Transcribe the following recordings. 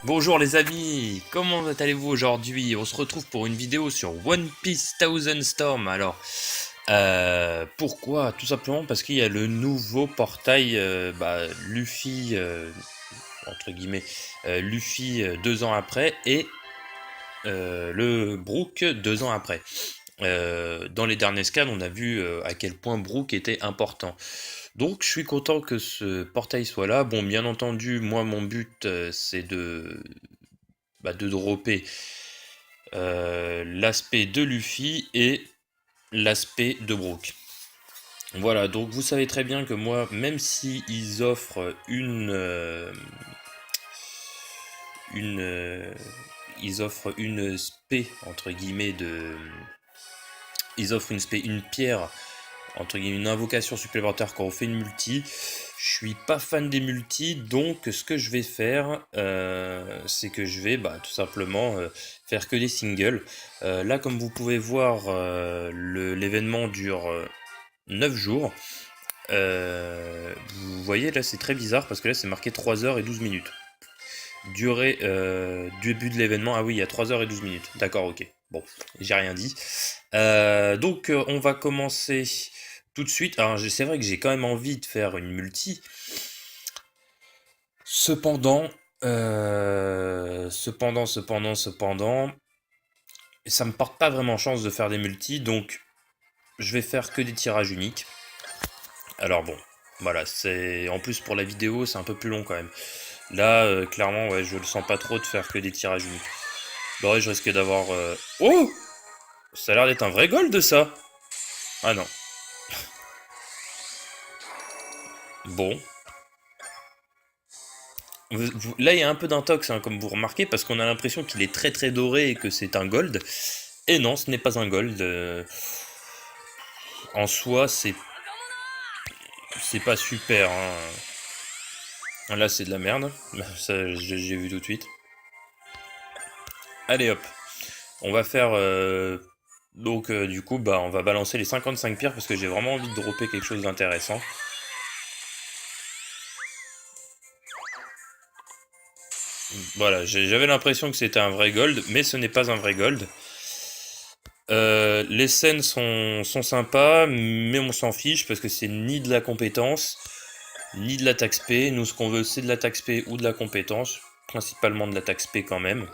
Bonjour les amis, comment allez-vous aujourd'hui? On se retrouve pour une vidéo sur One Piece Thousand Storm. Alors, pourquoi? Tout simplement parce qu'il y a le nouveau portail Luffy, entre guillemets, Luffy 2 ans après et le Brook 2 ans après. Dans les derniers scans, on a vu à quel point Brook était important. Donc je suis content que ce portail soit là. Bon, bien entendu, moi mon but c'est de dropper l'aspect de Luffy et l'aspect de Brook. Voilà, donc vous savez très bien que moi, même si ils offrent ils offrent une spé entre guillemets ils offrent une pierre entre guillemets, une invocation supplémentaire quand on fait une multi. Je suis pas fan des multis, donc ce que je vais faire, c'est que je vais tout simplement faire que des singles. Là, comme vous pouvez voir, l'événement dure 9 jours. Vous voyez, là, c'est très bizarre parce que là, c'est marqué 3 heures et 12 minutes. Durée début de l'événement, ah oui, il y a 3 heures et 12 minutes. D'accord, ok. Bon, j'ai rien dit. Donc, on va commencer tout de suite. Alors, c'est vrai que j'ai quand même envie de faire une multi. Cependant, ça me porte pas vraiment chance de faire des multis, donc je vais faire que des tirages uniques. Alors bon, voilà, c'est en plus pour la vidéo, c'est un peu plus long quand même. Là, clairement, ouais, je le sens pas trop de faire que des tirages uniques. Bon, ouais, je risque d'avoir... Oh! Ça a l'air d'être un vrai gold, ça! Ah non. Bon. Là, il y a un peu d'intox, hein, comme vous remarquez, parce qu'on a l'impression qu'il est très très doré et que c'est un gold. Et non, ce n'est pas un gold. En soi, c'est pas super. Hein. Là, c'est de la merde. Ça, j'ai vu tout de suite. Allez, hop. On va faire... du coup, on va balancer les 55 pierres parce que j'ai vraiment envie de dropper quelque chose d'intéressant. Voilà, j'avais l'impression que c'était un vrai gold, mais ce n'est pas un vrai gold. Les scènes sont sympas, mais on s'en fiche parce que c'est ni de la compétence, ni de l'attaque spé. Nous, ce qu'on veut, c'est de l'attaque spé ou de la compétence. Principalement de l'attaque spé quand même.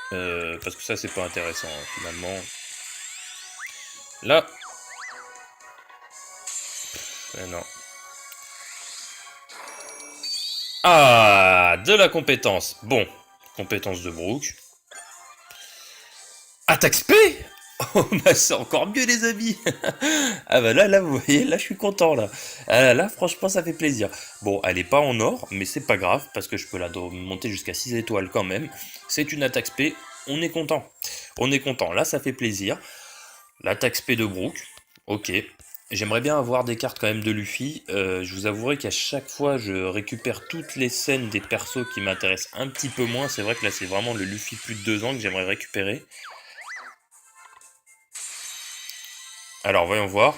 Parce que ça, c'est pas intéressant, hein, finalement. Là. Non. Ah, de la compétence. Bon, compétence de Brook. Attaque spé. Oh, c'est encore mieux, les amis. Ah là, vous voyez, là, je suis content, là. Ah, là, franchement, ça fait plaisir. Bon, elle est pas en or, mais c'est pas grave, parce que je peux la monter jusqu'à 6 étoiles quand même. C'est une attaque spé, on est content. On est content, là, ça fait plaisir. L'attaque spé de Brook, ok. J'aimerais bien avoir des cartes quand même de Luffy. Je vous avouerai qu'à chaque fois, je récupère toutes les scènes des persos qui m'intéressent un petit peu moins. C'est vrai que là, c'est vraiment le Luffy plus de 2 ans que j'aimerais récupérer. Alors, voyons voir.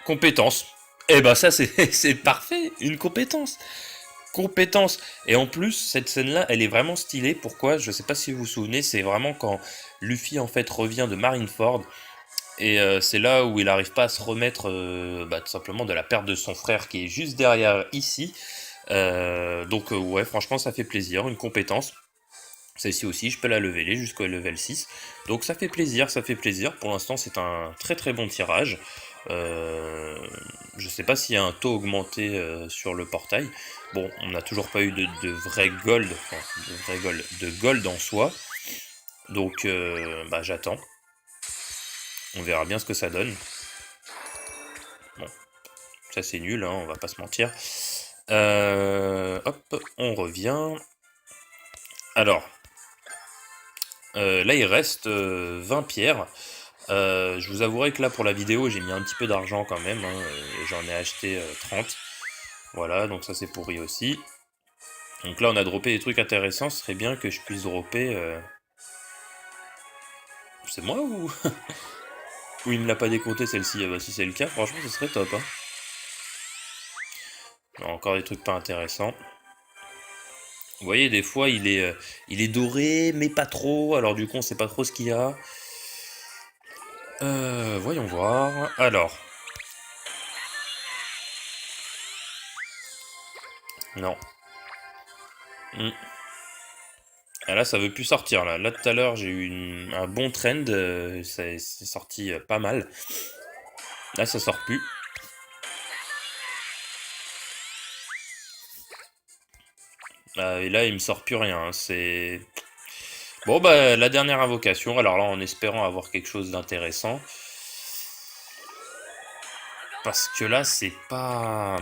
Compétence. Eh ben ça, c'est parfait. Une compétence. Compétence. Et en plus, cette scène-là, elle est vraiment stylée. Pourquoi? Je sais pas si vous vous souvenez, c'est vraiment quand Luffy, en fait, revient de Marineford. Et c'est là où il n'arrive pas à se remettre tout simplement de la perte de son frère qui est juste derrière ici. Ouais, franchement, ça fait plaisir. Une compétence. Celle-ci aussi, je peux la leveler jusqu'au level 6. Donc ça fait plaisir, ça fait plaisir. Pour l'instant, c'est un très très bon tirage. Je sais pas s'il y a un taux augmenté sur le portail. Bon, on n'a toujours pas eu de vrai gold, de gold en soi. Donc, j'attends. On verra bien ce que ça donne. Bon, ça c'est nul, hein, on va pas se mentir. Hop, on revient. Alors, là il reste 20 pierres. Je vous avouerai que là pour la vidéo j'ai mis un petit peu d'argent quand même, hein, j'en ai acheté 30. Voilà, donc ça c'est pourri aussi. Donc là, on a droppé des trucs intéressants. Ce serait bien que je puisse dropper... C'est moi ou... ou il me l'a pas décompté celle-ci? Ah bah, si c'est le cas, franchement, ce serait top. Hein. Non, encore des trucs pas intéressants. Vous voyez, des fois, il est doré, mais pas trop. Alors du coup, on sait pas trop ce qu'il y a. Voyons voir. Alors, non. Hmm. Ah, là, ça veut plus sortir. Là tout à l'heure, j'ai eu un bon trend. C'est sorti pas mal. Là, ça sort plus. Et là, il me sort plus rien. Hein. C'est bon, bah la dernière invocation. Alors là, en espérant avoir quelque chose d'intéressant, parce que là, c'est pas.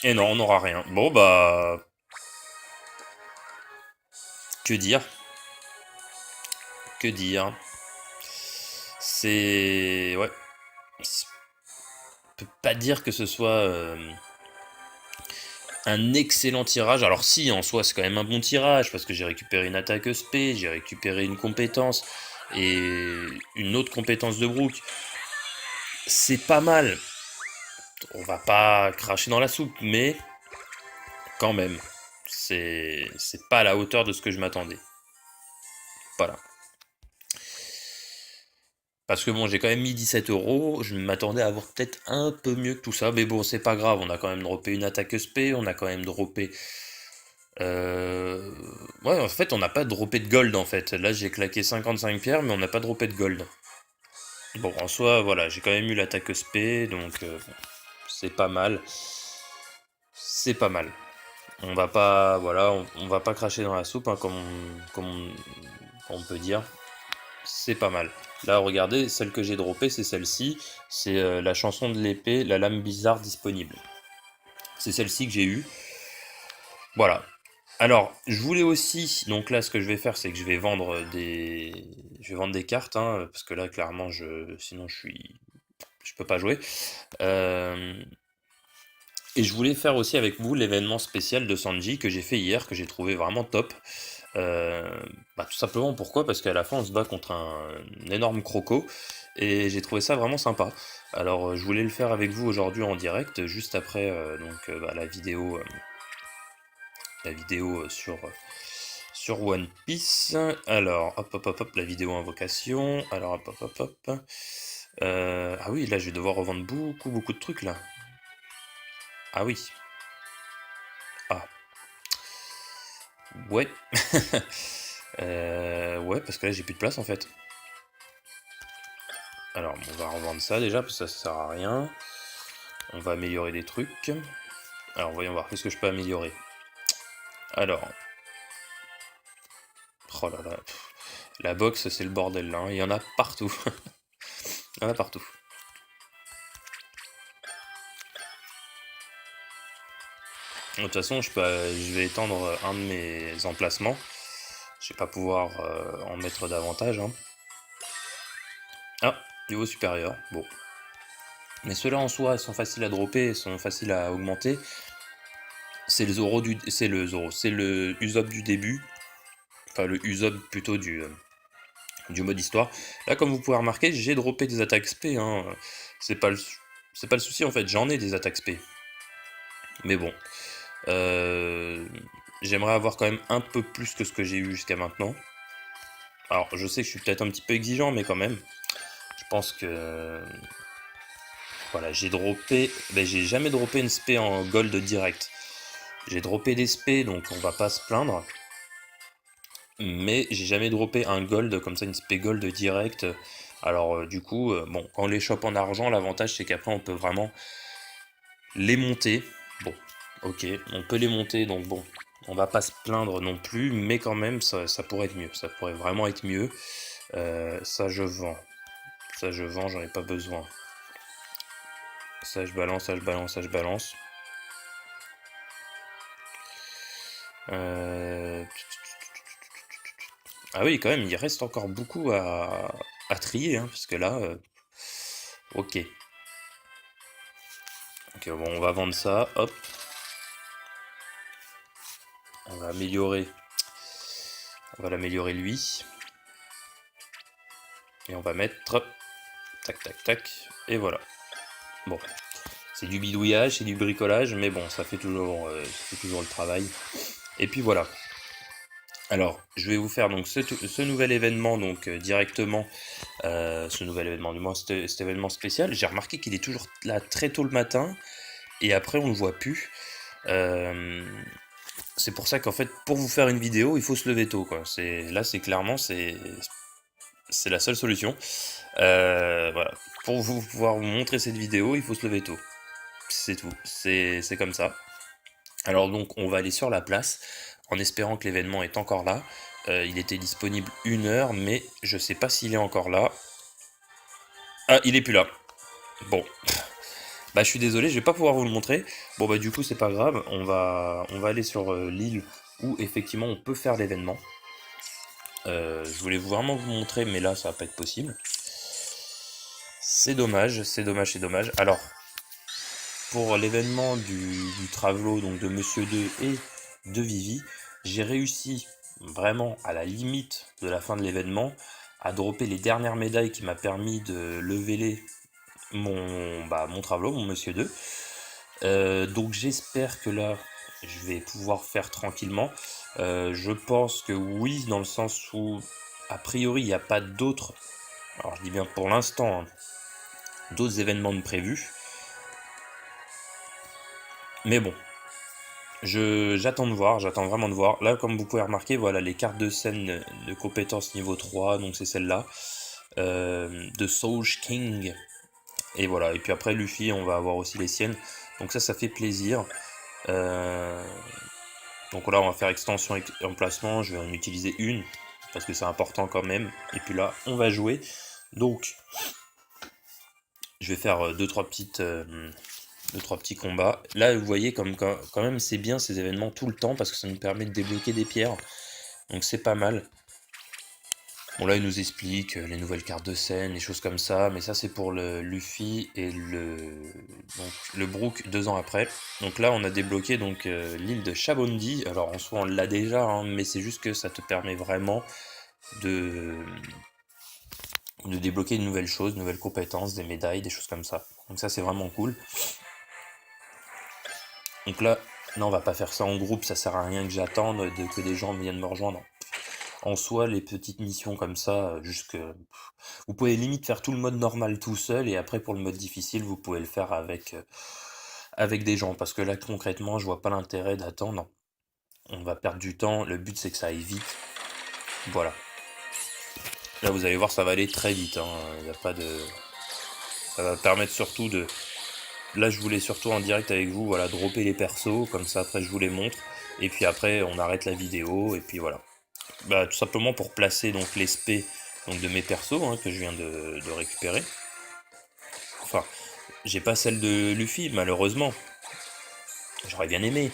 Et non, on n'aura rien. Bon, bah que dire? Que dire? C'est ouais. Je peux pas dire que ce soit un excellent tirage. Alors si, en soi, c'est quand même un bon tirage, parce que j'ai récupéré une attaque SP, j'ai récupéré une compétence, et une autre compétence de Brook. C'est pas mal. On va pas cracher dans la soupe, mais quand même, c'est pas à la hauteur de ce que je m'attendais. Voilà. Parce que bon, j'ai quand même mis 17 €, je m'attendais à avoir peut-être un peu mieux que tout ça, mais bon, c'est pas grave, on a quand même droppé une attaque SP, on a quand même droppé... Ouais, en fait, on n'a pas droppé de gold, en fait. Là, j'ai claqué 55 pierres, mais on n'a pas droppé de gold. Bon, en soi, voilà, j'ai quand même eu l'attaque SP, donc bon, c'est pas mal. C'est pas mal. On va pas, voilà, on va pas cracher dans la soupe, hein, comme on peut dire. C'est pas mal. Là, regardez, celle que j'ai droppée, c'est celle-ci. C'est la chanson de l'épée, la lame bizarre disponible. C'est celle-ci que j'ai eue. Voilà. Alors, je voulais aussi, donc là, ce que je vais faire, c'est que je vais vendre des cartes, hein, parce que là, clairement, sinon, je peux pas jouer. Euh, et je voulais faire aussi avec vous l'événement spécial de Sanji que j'ai fait hier, que j'ai trouvé vraiment top. Euh, tout simplement pourquoi? Parce qu'à la fin on se bat contre un énorme croco et j'ai trouvé ça vraiment sympa. Alors je voulais le faire avec vous aujourd'hui en direct, juste après la vidéo sur One Piece. Alors hop hop hop hop, la vidéo invocation. Alors hop hop hop hop. Ah oui, là je vais devoir revendre beaucoup de trucs là. Ah oui. Ah ouais. Ouais, parce que là j'ai plus de place en fait. Alors, on va revendre ça déjà, parce que ça sert à rien. On va améliorer des trucs. Alors, voyons voir, qu'est-ce que je peux améliorer. Alors, oh là là, la box, c'est le bordel là, hein. Il y en a partout. Il y en a partout. De toute façon, je vais étendre un de mes emplacements. Je vais pas pouvoir en mettre davantage. Hein. Ah, niveau supérieur. Bon. Mais ceux-là en soi, ils sont faciles à dropper, ils sont faciles à augmenter. C'est le Usopp du début. Enfin, le Usopp plutôt du mode histoire. Là, comme vous pouvez remarquer, j'ai droppé des attaques SP. Hein. C'est pas le, c'est pas le souci en fait, j'en ai des attaques SP. Mais bon, euh, j'aimerais avoir quand même un peu plus que ce que j'ai eu jusqu'à maintenant. Alors, je sais que je suis peut-être un petit peu exigeant, mais quand même, je pense que voilà, j'ai jamais droppé une SP en gold direct. J'ai droppé des SP, donc on va pas se plaindre. Mais j'ai jamais droppé un gold comme ça, une spé gold direct. Alors du coup, bon, quand on les chope en argent, l'avantage c'est qu'après on peut vraiment les monter. Bon, ok, on peut les monter, donc bon, on va pas se plaindre non plus, mais quand même ça pourrait être mieux, ça pourrait vraiment être mieux. Ça je vends, j'en ai pas besoin. Ça je balance, ça je balance, ça je balance. Euh, Ah oui, quand même, il reste encore beaucoup à trier, hein, parce que là, ok. Ok, bon, on va vendre ça, hop. On va améliorer, on va l'améliorer lui. Et on va mettre, tac, tac, tac, et voilà. Bon, c'est du bidouillage, c'est du bricolage, mais bon, ça fait toujours le travail. Et puis voilà. Alors, je vais vous faire donc ce nouvel événement donc directement, ce nouvel événement, du moins cet événement spécial. J'ai remarqué qu'il est toujours là très tôt le matin et après on le voit plus. Euh, c'est pour ça qu'en fait, pour vous faire une vidéo, il faut se lever tôt, quoi. C'est clairement c'est la seule solution. Voilà. Pour vous pouvoir vous montrer cette vidéo, il faut se lever tôt. C'est tout. C'est comme ça. Alors donc on va aller sur la place en espérant que l'événement est encore là. Il était disponible 1 heure, mais je sais pas s'il est encore là. Ah, il est plus là. Bon, bah je suis désolé, je vais pas pouvoir vous le montrer. Bon bah du coup c'est pas grave, on va aller sur l'île où effectivement on peut faire l'événement. Je voulais vraiment vous montrer, mais là ça va pas être possible. C'est dommage, c'est dommage, c'est dommage. Alors pour l'événement du Travelo, donc de Monsieur 2 et de Vivi, j'ai réussi vraiment à la limite de la fin de l'événement à dropper les dernières médailles qui m'a permis de leveler mon Travelo, mon Monsieur 2. Donc j'espère que là, je vais pouvoir faire tranquillement. Je pense que oui, dans le sens où, a priori, il n'y a pas d'autres, alors je dis bien pour l'instant, hein, d'autres événements de prévus. Mais bon, j'attends vraiment de voir. Là, comme vous pouvez remarquer, voilà les cartes de scène de compétences niveau 3, donc c'est celle-là, de Soul King. Et voilà, et puis après Luffy, on va avoir aussi les siennes. Donc ça fait plaisir. Euh, donc là, on va faire extension et emplacement. Je vais en utiliser une parce que c'est important quand même. Et puis là, on va jouer. Donc, je vais faire deux, trois petits combats. Là, vous voyez, comme quand même, c'est bien ces événements tout le temps parce que ça nous permet de débloquer des pierres. Donc, c'est pas mal. Bon, là, il nous explique les nouvelles cartes de scène, les choses comme ça. Mais ça, c'est pour le Luffy et le Brook 2 ans après. Donc là, on a débloqué donc l'île de Chabondi. Alors, en soi, on l'a déjà, hein, mais c'est juste que ça te permet vraiment de, de débloquer de nouvelles choses, de nouvelles compétences, des médailles, des choses comme ça. Donc ça, c'est vraiment cool. Donc là, non, on va pas faire ça en groupe, ça sert à rien que j'attende que des gens viennent me rejoindre. En soi, les petites missions comme ça, juste que vous pouvez limite faire tout le mode normal tout seul et après pour le mode difficile, vous pouvez le faire avec des gens. Parce que là, concrètement, je vois pas l'intérêt d'attendre. On va perdre du temps. Le but, c'est que ça aille vite. Voilà. Là, vous allez voir, ça va aller très vite, hein. Y a pas de... Ça va permettre surtout de... Là, je voulais surtout en direct avec vous, voilà, dropper les persos. Comme ça, après, je vous les montre. Et puis après, on arrête la vidéo. Et puis voilà. Bah, tout simplement pour placer donc les spé donc de mes persos, hein, que je viens de récupérer. Enfin, j'ai pas celle de Luffy, malheureusement. J'aurais bien aimé.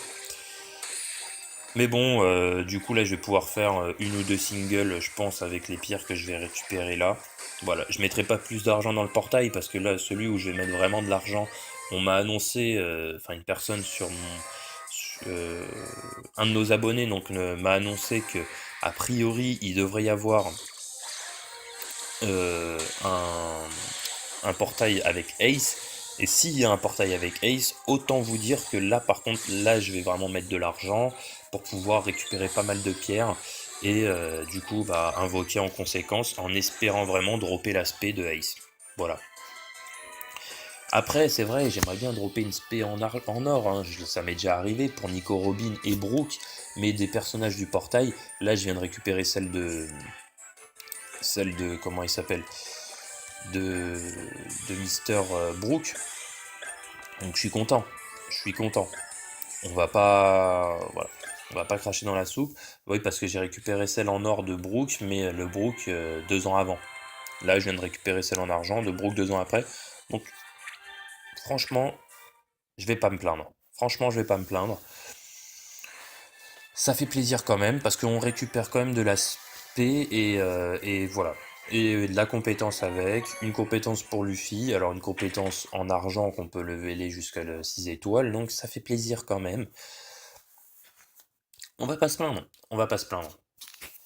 Mais bon, du coup là je vais pouvoir faire une ou deux singles, je pense, avec les pierres que je vais récupérer là. Voilà, je mettrai pas plus d'argent dans le portail parce que là, celui où je vais mettre vraiment de l'argent, on m'a annoncé, enfin une personne un de nos abonnés donc m'a annoncé que a priori il devrait y avoir euh, un, un portail avec Ace. Et s'il y a un portail avec Ace, autant vous dire que là, par contre, là, je vais vraiment mettre de l'argent pour pouvoir récupérer pas mal de pierres et du coup, bah, invoquer en conséquence en espérant vraiment dropper l'aspect de Ace. Voilà. Après, c'est vrai, j'aimerais bien dropper une spé en or, hein. Ça m'est déjà arrivé pour Nico Robin et Brooke, mais des personnages du portail. Là, je viens de récupérer celle de comment il s'appelle, de, de Mister Brooke. Donc je suis content. Je suis content. On va pas, voilà, on va pas cracher dans la soupe. Oui, parce que j'ai récupéré celle en or de Brooke, mais le Brooke 2 ans avant. Là, je viens de récupérer celle en argent de Brooke 2 ans après. Donc franchement, je vais pas me plaindre. Franchement, je vais pas me plaindre. Ça fait plaisir quand même parce qu'on récupère quand même de l'aspect et voilà. Et de la compétence avec, une compétence pour Luffy, alors une compétence en argent qu'on peut leveler jusqu'à le 6 étoiles, donc ça fait plaisir quand même. On va pas se plaindre, on va pas se plaindre.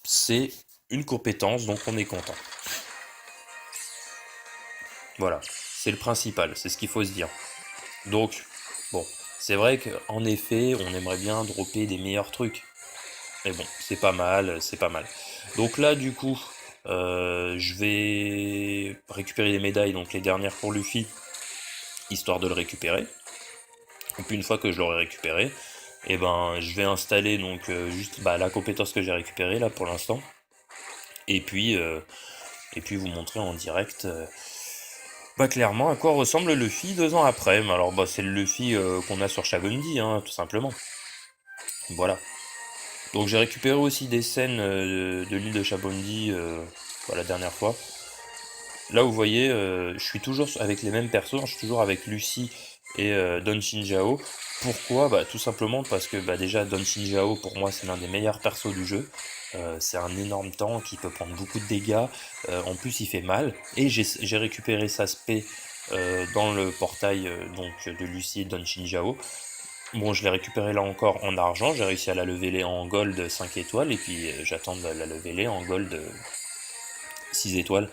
C'est une compétence, donc on est content. Voilà, c'est le principal, c'est ce qu'il faut se dire. Donc, bon, c'est vrai qu'en effet, on aimerait bien dropper des meilleurs trucs. Mais bon, c'est pas mal, c'est pas mal. Donc là, du coup, je vais récupérer les médailles, donc les dernières pour Luffy, histoire de le récupérer. Et puis une fois que je l'aurai récupéré, et ben, je vais installer donc juste bah, la compétence que j'ai récupérée là pour l'instant. Et puis, euh, et puis vous montrer en direct bah, clairement à quoi ressemble le Luffy 2 ans après. Mais alors bah, c'est le Luffy qu'on a sur Shabondi, hein, tout simplement. Voilà. Donc j'ai récupéré aussi des scènes de l'île de Shabondi la dernière fois. Là vous voyez, je suis toujours avec les mêmes persos, je suis toujours avec Lucy et Don Shinjao. Pourquoi? Bah tout simplement parce que bah, déjà Don Shinjao pour moi c'est l'un des meilleurs persos du jeu. C'est un énorme tank qui peut prendre beaucoup de dégâts. En plus il fait mal. Et j'ai récupéré sa spé dans le portail donc de Lucy et Don Shinjao. Bon, je l'ai récupéré là encore en argent, j'ai réussi à la leveler en gold 5 étoiles et puis j'attends de la leveler en gold 6 étoiles.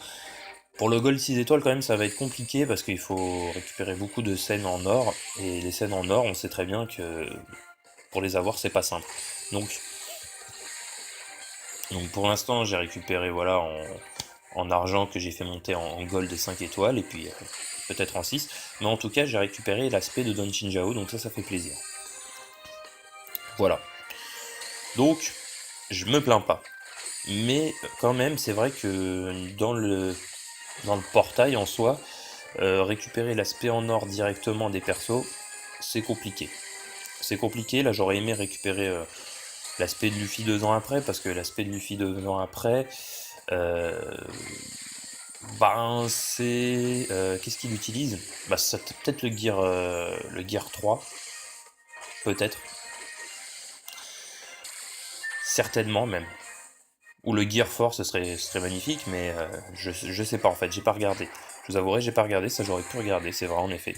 Pour le gold 6 étoiles quand même ça va être compliqué parce qu'il faut récupérer beaucoup de scènes en or et les scènes en or on sait très bien que pour les avoir c'est pas simple. Donc pour l'instant j'ai récupéré voilà en argent que j'ai fait monter en gold 5 étoiles et puis peut-être en 6. Mais en tout cas j'ai récupéré l'aspect de Don Shinjao donc ça fait plaisir. Voilà. Donc je me plains pas. Mais quand même, c'est vrai que dans le portail en soi, récupérer l'aspect en or directement des persos, c'est compliqué. C'est compliqué, là j'aurais aimé récupérer l'aspect de Luffy 2 ans après, parce que l'aspect de Luffy 2 ans après, euh, ben c'est... qu'est-ce qu'il utilise? Bah c'est peut-être le Gear 3, peut-être, certainement même. Ou le Gear Force, ce serait magnifique, mais je sais pas en fait, j'ai pas regardé. Je vous avouerai, j'ai pas regardé, ça j'aurais pu regarder, c'est vrai en effet.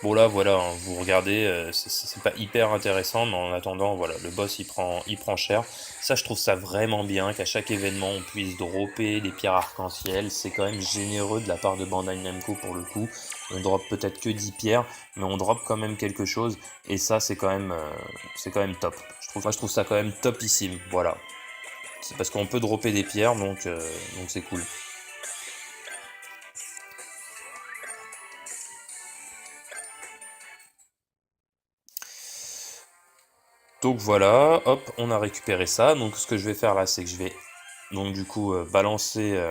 Bon là voilà, hein, vous regardez, c'est pas hyper intéressant, mais en attendant, voilà, le boss il prend cher. Ça je trouve ça vraiment bien, qu'à chaque événement on puisse dropper des pierres arc-en-ciel, c'est quand même généreux de la part de Bandai Namco pour le coup. On drop peut-être que 10 pierres, mais on drop quand même quelque chose, et ça c'est quand même top. Je trouve ça quand même topissime, voilà. C'est parce qu'on peut dropper des pierres, donc c'est cool. Donc voilà, hop, on a récupéré ça. Donc ce que je vais faire là, c'est que je vais donc du coup balancer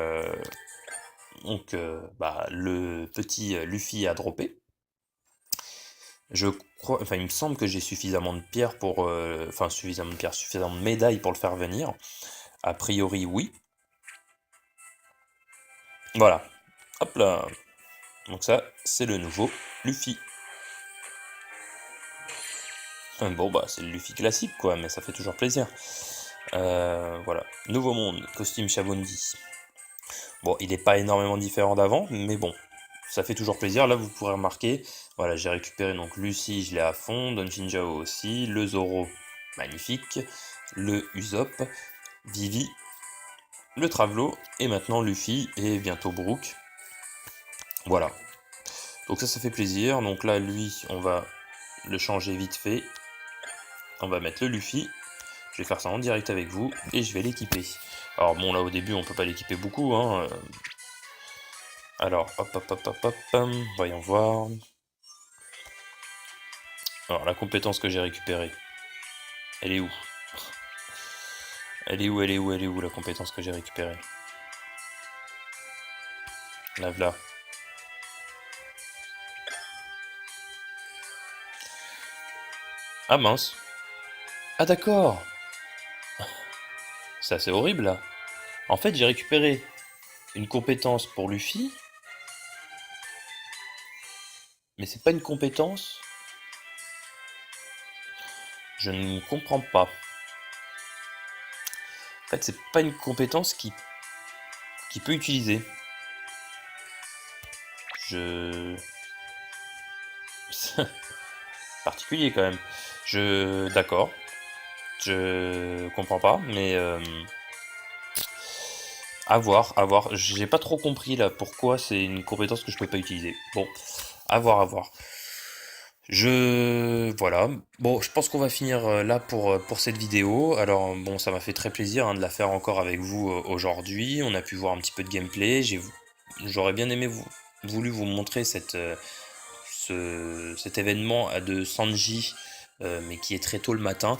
bah, le petit Luffy à dropper. Je crois, enfin il me semble que j'ai suffisamment de pierres pour, enfin suffisamment de pierres, suffisamment de médailles pour le faire venir. A priori oui. Voilà, hop là. Donc ça, c'est le nouveau Luffy. Bon bah c'est le Luffy classique quoi, mais ça fait toujours plaisir. Voilà, nouveau monde, costume Shabondi. Bon, il n'est pas énormément différent d'avant, mais bon, ça fait toujours plaisir. Là, vous pourrez remarquer, voilà, j'ai récupéré donc Lucy, je l'ai à fond, Don Jinjao aussi, le Zoro, magnifique, le Usopp, Vivi, le Travelo, et maintenant Luffy, et bientôt Brook. Voilà. Donc ça fait plaisir. Donc là, lui, on va le changer vite fait. On va mettre le Luffy. Je vais faire ça en direct avec vous, et je vais l'équiper. Alors bon, là, au début, on peut pas l'équiper beaucoup, hein. Alors, hop, hop, hop, hop, hop, voyons voir. Alors, la compétence que j'ai récupérée, elle est où? Elle est où, elle est où, elle est où, la compétence que j'ai récupérée? La v'là. Ah mince. Ah d'accord. C'est assez horrible, là. En fait, j'ai récupéré une compétence pour Luffy, mais c'est pas une compétence. Je ne comprends pas. En fait, c'est pas une compétence qui peut utiliser. Je... particulier quand même. D'accord, je comprends pas, mais à voir, à voir. J'ai pas trop compris là pourquoi c'est une compétence que je peux pas utiliser. Bon, à voir, à voir. Voilà. Bon, je pense qu'on va finir là pour cette vidéo. Alors, bon, ça m'a fait très plaisir hein, de la faire encore avec vous aujourd'hui. On a pu voir un petit peu de gameplay. J'aurais bien aimé voulu vous montrer cet événement de Sanji, mais qui est très tôt le matin.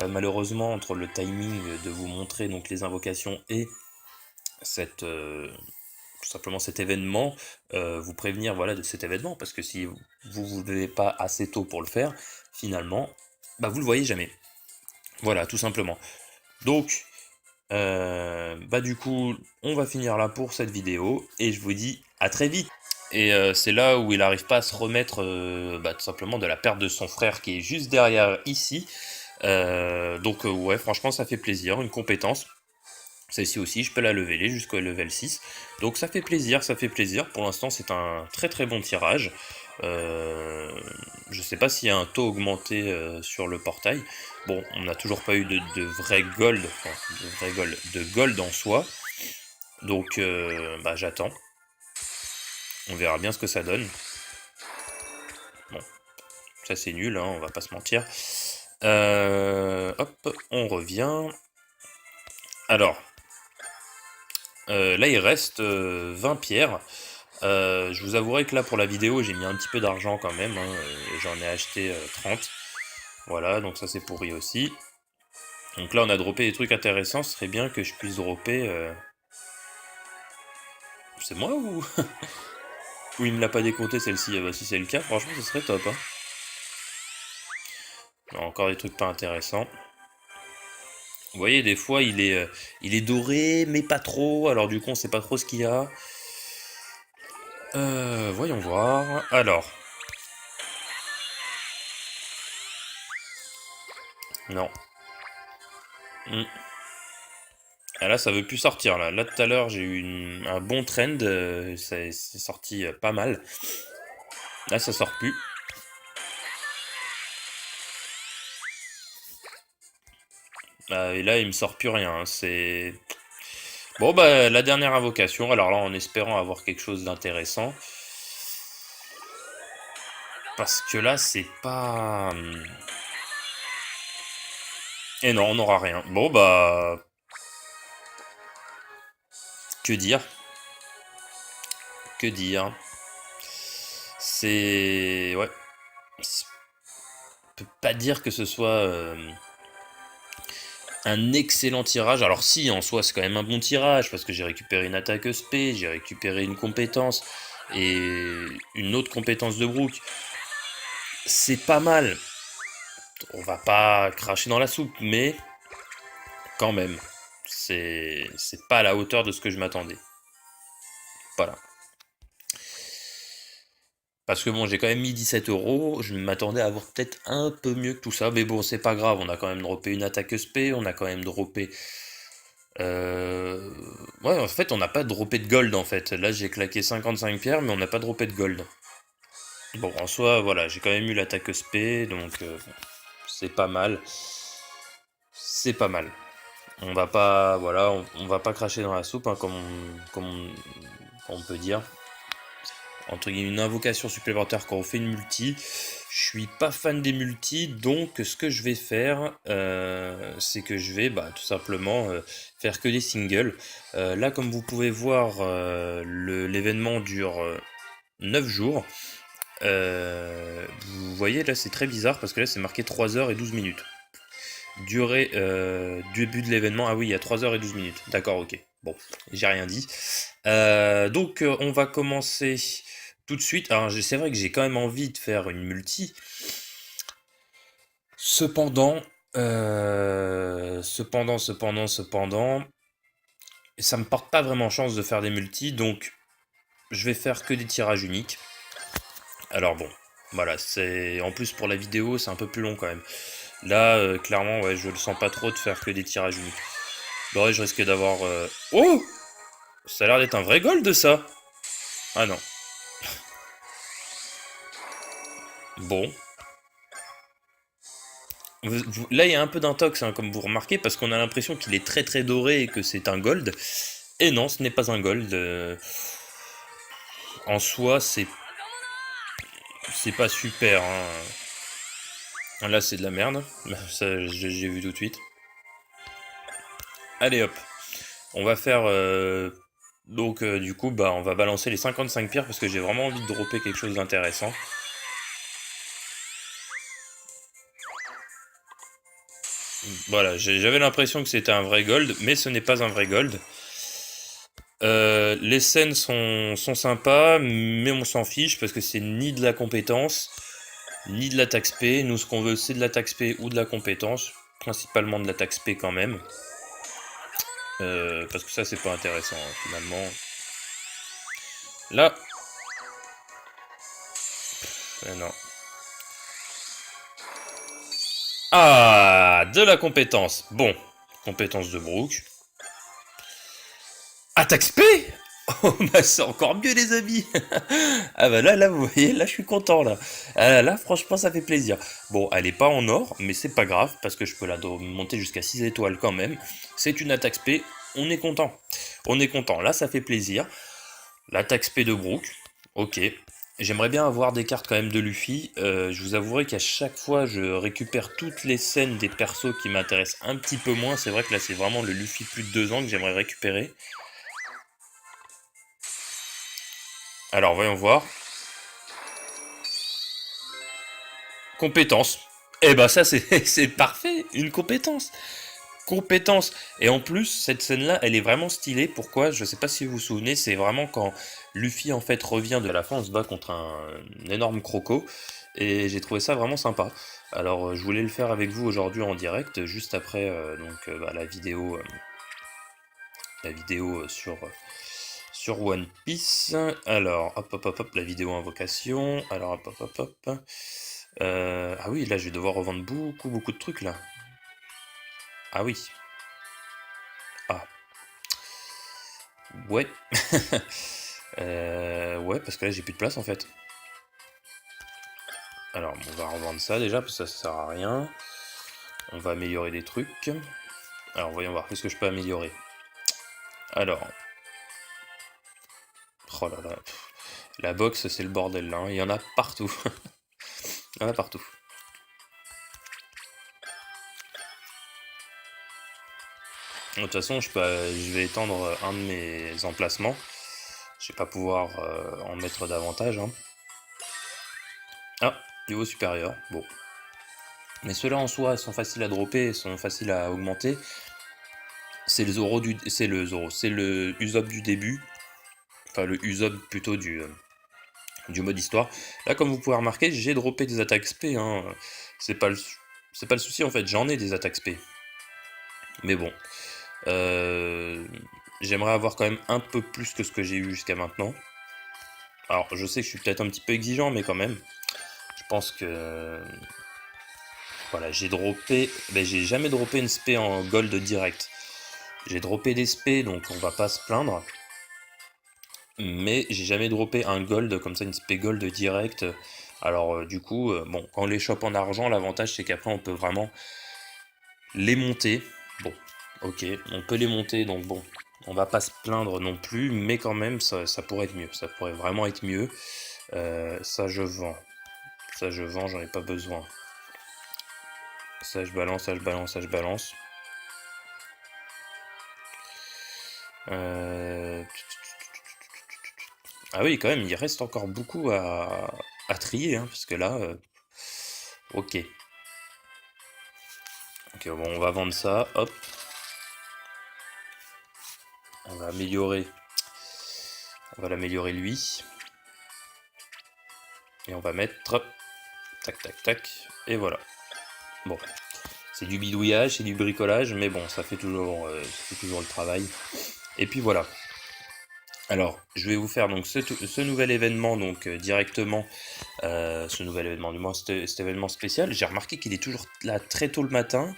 Malheureusement, entre le timing de vous montrer donc les invocations et cette, tout simplement cet événement, vous prévenir voilà, de cet événement, parce que si vous ne levez pas assez tôt pour le faire, finalement, bah, vous le voyez jamais. Voilà, tout simplement. Donc, bah du coup, on va finir là pour cette vidéo, et je vous dis à très vite. Et c'est là où il n'arrive pas à se remettre bah, tout simplement de la perte de son frère qui est juste derrière ici. Donc ouais, franchement, ça fait plaisir, une compétence. Celle-ci aussi, je peux la leveler jusqu'au level 6. Donc ça fait plaisir, ça fait plaisir. Pour l'instant, c'est un très très bon tirage. Je sais pas s'il y a un taux augmenté sur le portail. Bon, on n'a toujours pas eu de vrai gold, enfin, de gold en soi. Donc bah, j'attends. On verra bien ce que ça donne. Bon, ça c'est nul, hein, on va pas se mentir. Hop, on revient. Alors, là il reste 20 pierres. Je vous avouerai que là pour la vidéo j'ai mis un petit peu d'argent quand même, hein, j'en ai acheté 30. Voilà, donc ça c'est pourri aussi. Donc là on a droppé des trucs intéressants, ce serait bien que je puisse dropper... C'est moi ou... ou il me l'a pas décompté celle-ci? Ah bah si c'est le cas, franchement ce serait top. Hein. Encore des trucs pas intéressants. Vous voyez, des fois il est doré, mais pas trop, alors du coup on sait pas trop ce qu'il y a. Voyons voir. Alors. Non. Hmm. Ah là, ça veut plus sortir. Là, tout à l'heure, j'ai eu un bon trend. C'est sorti pas mal. Là, ça sort plus. Et là, il me sort plus rien. Hein. C'est bon, bah la dernière invocation. Alors là, en espérant avoir quelque chose d'intéressant, parce que là, c'est pas. Et non, on n'aura rien. Bon, bah que dire? Que dire? C'est ouais. Je peux pas dire que ce soit un excellent tirage. Alors si, en soi, c'est quand même un bon tirage, parce que j'ai récupéré une attaque SP, j'ai récupéré une compétence, et une autre compétence de Brook. C'est pas mal. On va pas cracher dans la soupe, mais quand même, c'est pas à la hauteur de ce que je m'attendais. Voilà. Parce que bon, j'ai quand même mis 17 €, je m'attendais à avoir peut-être un peu mieux que tout ça, mais bon, c'est pas grave, on a quand même droppé une attaque SP, on a quand même droppé ouais, en fait, on n'a pas droppé de gold en fait. Là, j'ai claqué 55 pierres, mais on n'a pas droppé de gold. Bon, en soi, voilà, j'ai quand même eu l'attaque SP, donc c'est pas mal. C'est pas mal. On va pas, voilà, on va pas cracher dans la soupe, hein, on peut dire. Entre guillemets, une invocation supplémentaire quand on fait une multi. Je suis pas fan des multis, donc ce que je vais faire, c'est que je vais bah, tout simplement faire que des singles. Là, comme vous pouvez voir, l'événement dure 9 jours. Vous voyez, là, c'est très bizarre parce que là, c'est marqué 3 heures et 12 minutes. Durée début de l'événement, ah oui, il y a 3 heures et 12 minutes. D'accord, ok. Bon, j'ai rien dit. Donc, on va commencer tout de suite. Alors, c'est vrai que j'ai quand même envie de faire une multi. Cependant, ça me porte pas vraiment chance de faire des multis, donc je vais faire que des tirages uniques. Alors bon, voilà, c'est en plus pour la vidéo, c'est un peu plus long quand même. Là, clairement, ouais, je le sens pas trop de faire que des tirages uniques. Bon, ouais, je risque d'avoir... Oh! Ça a l'air d'être un vrai gold de ça! Ah non. Bon. Là, il y a un peu d'intox, hein, comme vous remarquez, parce qu'on a l'impression qu'il est très très doré et que c'est un gold. Et non, ce n'est pas un gold. En soi, c'est pas super, hein. Là, c'est de la merde. Ça, j'ai vu tout de suite. Allez hop. On va faire... donc, du coup, bah, on va balancer les 55 pierres parce que j'ai vraiment envie de dropper quelque chose d'intéressant. Voilà, j'avais l'impression que c'était un vrai gold, mais ce n'est pas un vrai gold. Les scènes sont sympas, mais on s'en fiche parce que c'est ni de la compétence, ni de la taxe P. Nous, ce qu'on veut, c'est de la taxe P ou de la compétence. Principalement de la taxe P quand même. Parce que ça, c'est pas intéressant, hein, finalement. Là... non. Ah, de la compétence. Bon, compétence de Brook. Attaque P. Oh, bah c'est encore mieux les amis. Ah bah là, vous voyez, là je suis content là. Là, franchement, ça fait plaisir. Bon, elle est pas en or, mais c'est pas grave, parce que je peux la monter jusqu'à 6 étoiles quand même. C'est une attaque P, on est content. On est content, là ça fait plaisir. L'attaque P de Brook, ok. J'aimerais bien avoir des cartes quand même de Luffy. Je vous avouerai qu'à chaque fois, je récupère toutes les scènes des persos qui m'intéressent un petit peu moins. C'est vrai que là, c'est vraiment le Luffy plus de 2 ans que j'aimerais récupérer. Alors, voyons voir. Compétence. Eh ben ça, c'est parfait. Une compétence. Compétence. Et en plus, cette scène-là, elle est vraiment stylée. Pourquoi? Je sais pas si vous vous souvenez, c'est vraiment quand Luffy en fait revient de la fin, on se bat contre un énorme croco. Et j'ai trouvé ça vraiment sympa. Alors je voulais le faire avec vous aujourd'hui en direct, juste après bah, la vidéo sur One Piece. Alors hop hop hop hop, la vidéo invocation. Alors hop hop hop hop. Ah oui, là je vais devoir revendre beaucoup de trucs là. Ah oui. Ah ouais. Ouais, parce que là j'ai plus de place en fait. Alors on va revendre ça déjà parce que ça sert à rien. On va améliorer des trucs. Alors voyons voir, qu'est-ce que je peux améliorer. Alors. Oh là là. La box c'est le bordel là, hein. Il y en a partout. Il y en a partout. De toute façon je vais étendre un de mes emplacements. Je vais pas pouvoir en mettre davantage, hein. Ah, niveau supérieur, bon. Mais ceux-là en soi sont faciles à dropper, sont faciles à augmenter. C'est le Usopp du début. Enfin le Usopp plutôt du mode histoire. Là comme vous pouvez remarquer, j'ai droppé des attaques SP, hein. C'est pas le, c'est pas le souci en fait, j'en ai des attaques SP. Mais bon. J'aimerais avoir quand même un peu plus que ce que j'ai eu jusqu'à maintenant. Alors je sais que je suis peut-être un petit peu exigeant, mais quand même. Je pense que... Voilà, j'ai droppé... Ben, j'ai jamais droppé une SP en gold direct. J'ai droppé des SP, donc on va pas se plaindre. Mais j'ai jamais droppé un gold comme ça, une SP gold direct. Alors du coup, bon, quand on les chope en argent, l'avantage c'est qu'après on peut vraiment les monter. Bon, ok, on peut les monter, donc bon, on va pas se plaindre non plus, mais quand même ça pourrait être mieux. Ça pourrait vraiment être mieux. Ça je vends. Ça je vends, j'en ai pas besoin. Ça je balance, ça je balance, ça je balance. Ah oui, quand même, il reste encore beaucoup à trier, hein, parce que là... Ok. Ok, bon, on va vendre ça, hop. On va améliorer. On va l'améliorer lui. Et on va mettre... Tac, tac, tac. Et voilà. Bon. C'est du bidouillage, c'est du bricolage, mais bon, ça fait toujours le travail. Et puis voilà. Alors, je vais vous faire donc ce nouvel événement donc directement, ce nouvel événement, du moins cet événement spécial. J'ai remarqué qu'il est toujours là très tôt le matin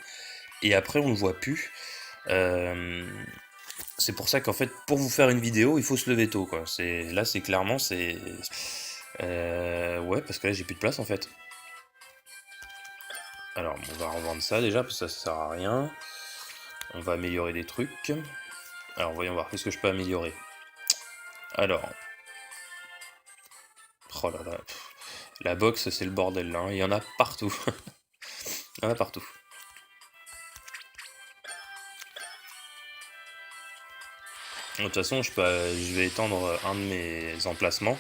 et après on ne le voit plus. C'est pour ça qu'en fait, pour vous faire une vidéo, il faut se lever tôt, quoi. Là, c'est clairement, ouais, parce que là, j'ai plus de place en fait. Alors, on va revendre ça déjà, parce que ça sert à rien. On va améliorer des trucs. Alors, voyons voir, qu'est-ce que je peux améliorer? Alors, oh là là, la box, c'est le bordel là, hein. Il y en a partout. Il y en a partout. De toute façon, je vais étendre un de mes emplacements.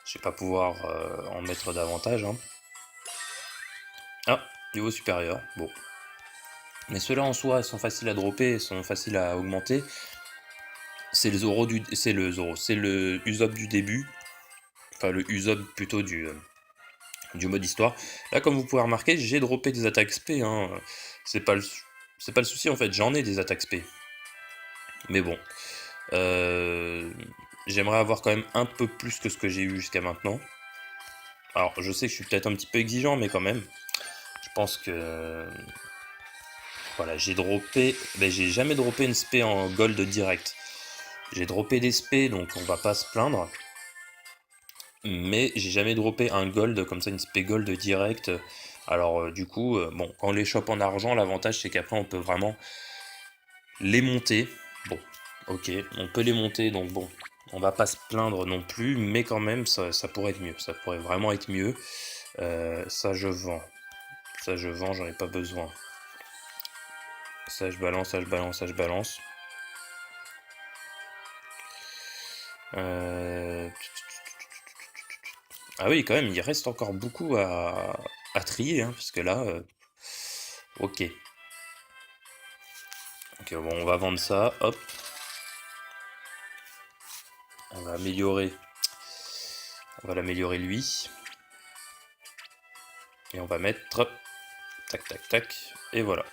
Je vais pas pouvoir en mettre davantage, hein. Ah, niveau supérieur, bon. Mais ceux-là en soi, sont faciles à dropper, sont faciles à augmenter. C'est le Usopp du début. Enfin, le Usopp plutôt du mode histoire. Là, comme vous pouvez remarquer, j'ai droppé des attaques SP, hein. C'est pas le, c'est pas le souci en fait, j'en ai des attaques SP. Mais bon. Euh, J'aimerais avoir quand même un peu plus que ce que j'ai eu jusqu'à maintenant. Alors, je sais que je suis peut-être un petit peu exigeant, mais quand même. Je pense que... Voilà, j'ai droppé... Ben, j'ai jamais droppé une spé en gold direct. J'ai droppé des spé, donc on va pas se plaindre. Mais j'ai jamais droppé un gold, comme ça, une spé gold direct. Alors, du coup, bon, quand on les chope en argent, l'avantage, c'est qu'après, on peut vraiment les monter. Bon, ok, on peut les monter, donc bon, on va pas se plaindre non plus, mais quand même, ça pourrait être mieux. Ça pourrait vraiment être mieux. Ça, je vends. Ça, je vends, j'en ai pas besoin. Ça, je balance, ça, je balance, ça, je balance. Ah oui, quand même, il reste encore beaucoup à trier, hein, parce que là, ok. Ok, bon, on va vendre ça, hop. On va améliorer. On va l'améliorer lui. Et on va mettre... Tac, tac, tac. Et voilà.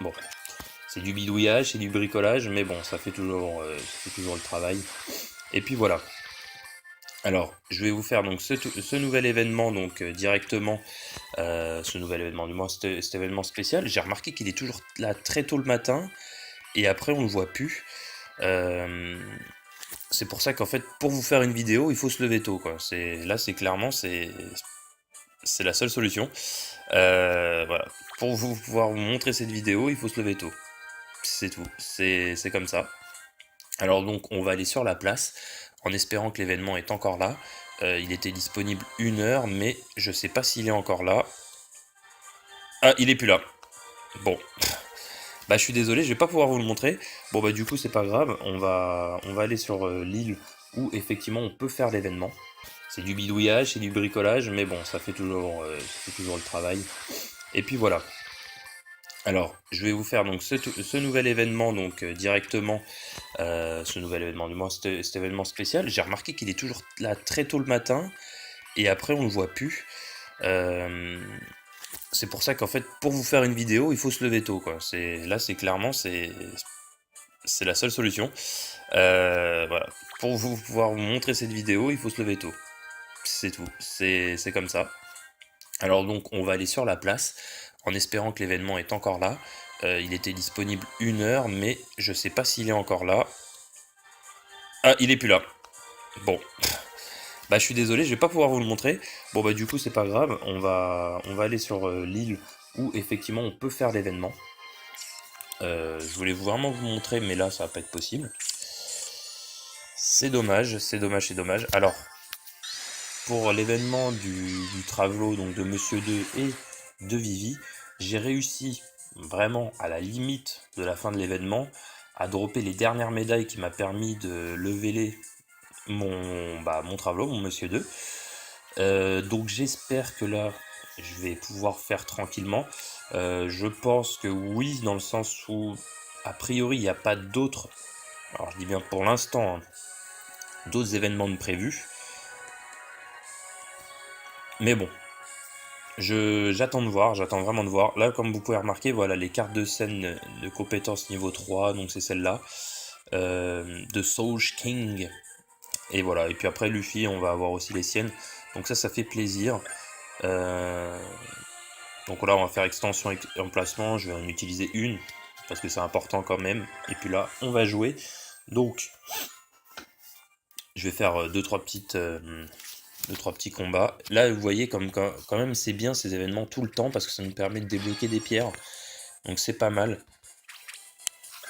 Bon. C'est du bidouillage, c'est du bricolage, mais bon, ça fait toujours le travail. Et puis voilà. Alors, je vais vous faire donc ce nouvel événement donc directement, ce nouvel événement, du moins cet événement spécial. J'ai remarqué qu'il est toujours là très tôt le matin et après on le voit plus. Euh, c'est pour ça qu'en fait, pour vous faire une vidéo, il faut se lever tôt, quoi. C'est clairement c'est la seule solution. Voilà. Pour vous pouvoir vous montrer cette vidéo, il faut se lever tôt. C'est tout. C'est comme ça. Alors donc on va aller sur la place en espérant que l'événement est encore là. Il était disponible 1 heure, mais je sais pas s'il est encore là. Ah, il est plus là. Bon, bah je suis désolé, je vais pas pouvoir vous le montrer. Bon bah du coup c'est pas grave, on va aller sur l'île où effectivement on peut faire l'événement. C'est du bidouillage, c'est du bricolage, mais bon ça fait toujours le travail. Et puis voilà. Alors, je vais vous faire donc ce nouvel événement donc directement, ce nouvel événement, du moins cet événement spécial. J'ai remarqué qu'il est toujours là très tôt le matin et après on le voit plus. Euh, c'est pour ça qu'en fait, pour vous faire une vidéo, il faut se lever tôt, quoi. C'est clairement c'est la seule solution. Voilà. Pour vous pouvoir vous montrer cette vidéo, il faut se lever tôt. C'est tout. C'est comme ça. Alors donc on va aller sur la place en espérant que l'événement est encore là. Il était disponible 1 heure, mais je sais pas s'il est encore là. Ah, il est plus là. Bon, bah je suis désolé, je vais pas pouvoir vous le montrer. Bon bah du coup c'est pas grave, on va aller sur l'île où effectivement on peut faire l'événement. Je voulais vraiment vous montrer, mais là ça va pas être possible. C'est dommage, c'est dommage, c'est dommage. Alors pour l'événement du Travelo, donc de Monsieur 2 et de Vivi, j'ai réussi vraiment à la limite de la fin de l'événement à dropper les dernières médailles qui m'a permis de leveler mon Travelo, mon Monsieur 2. Donc j'espère que là je vais pouvoir faire tranquillement. Je pense que oui, dans le sens où a priori il n'y a pas d'autres, alors je dis bien pour l'instant, hein, d'autres événements de prévus. Mais bon, j'attends vraiment de voir. Là, comme vous pouvez remarquer, voilà les cartes de scène de compétences niveau 3, donc c'est celle-là, de Soul King. Et voilà, et puis après Luffy, on va avoir aussi les siennes. Donc ça fait plaisir. Euh, donc là, on va faire extension et emplacement. Je vais en utiliser une parce que c'est important quand même. Et puis là, on va jouer. Donc, je vais faire deux trois petites Deux, trois petits combats. Là, vous voyez, comme quand même, c'est bien ces événements tout le temps parce que ça nous permet de débloquer des pierres. Donc c'est pas mal.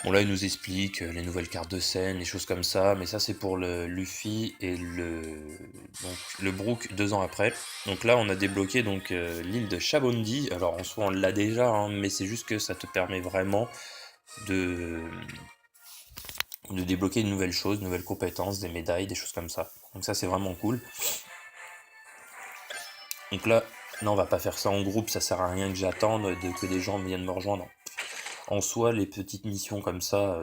Bon, là, il nous explique les nouvelles cartes de scène, les choses comme ça. Mais ça, c'est pour le Luffy et le Brook 2 ans après. Donc là, on a débloqué donc l'île de Chabondi. Alors, en soi, on l'a déjà, hein, mais c'est juste que ça te permet vraiment de, de débloquer de nouvelles choses, de nouvelles compétences, des médailles, des choses comme ça. Donc ça, c'est vraiment cool. Donc là, non, on va pas faire ça en groupe, ça sert à rien que j'attende que des gens viennent me rejoindre. En soi, les petites missions comme ça,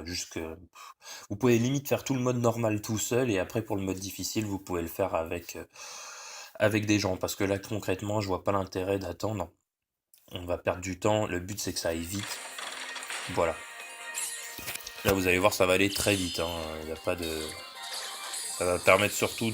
vous pouvez limite faire tout le mode normal tout seul, et après pour le mode difficile, vous pouvez le faire avec des gens. Parce que là, concrètement, je vois pas l'intérêt d'attendre. On va perdre du temps, le but c'est que ça aille vite. Voilà. Là, vous allez voir, ça va aller très vite, hein. Y a pas de... Ça va permettre surtout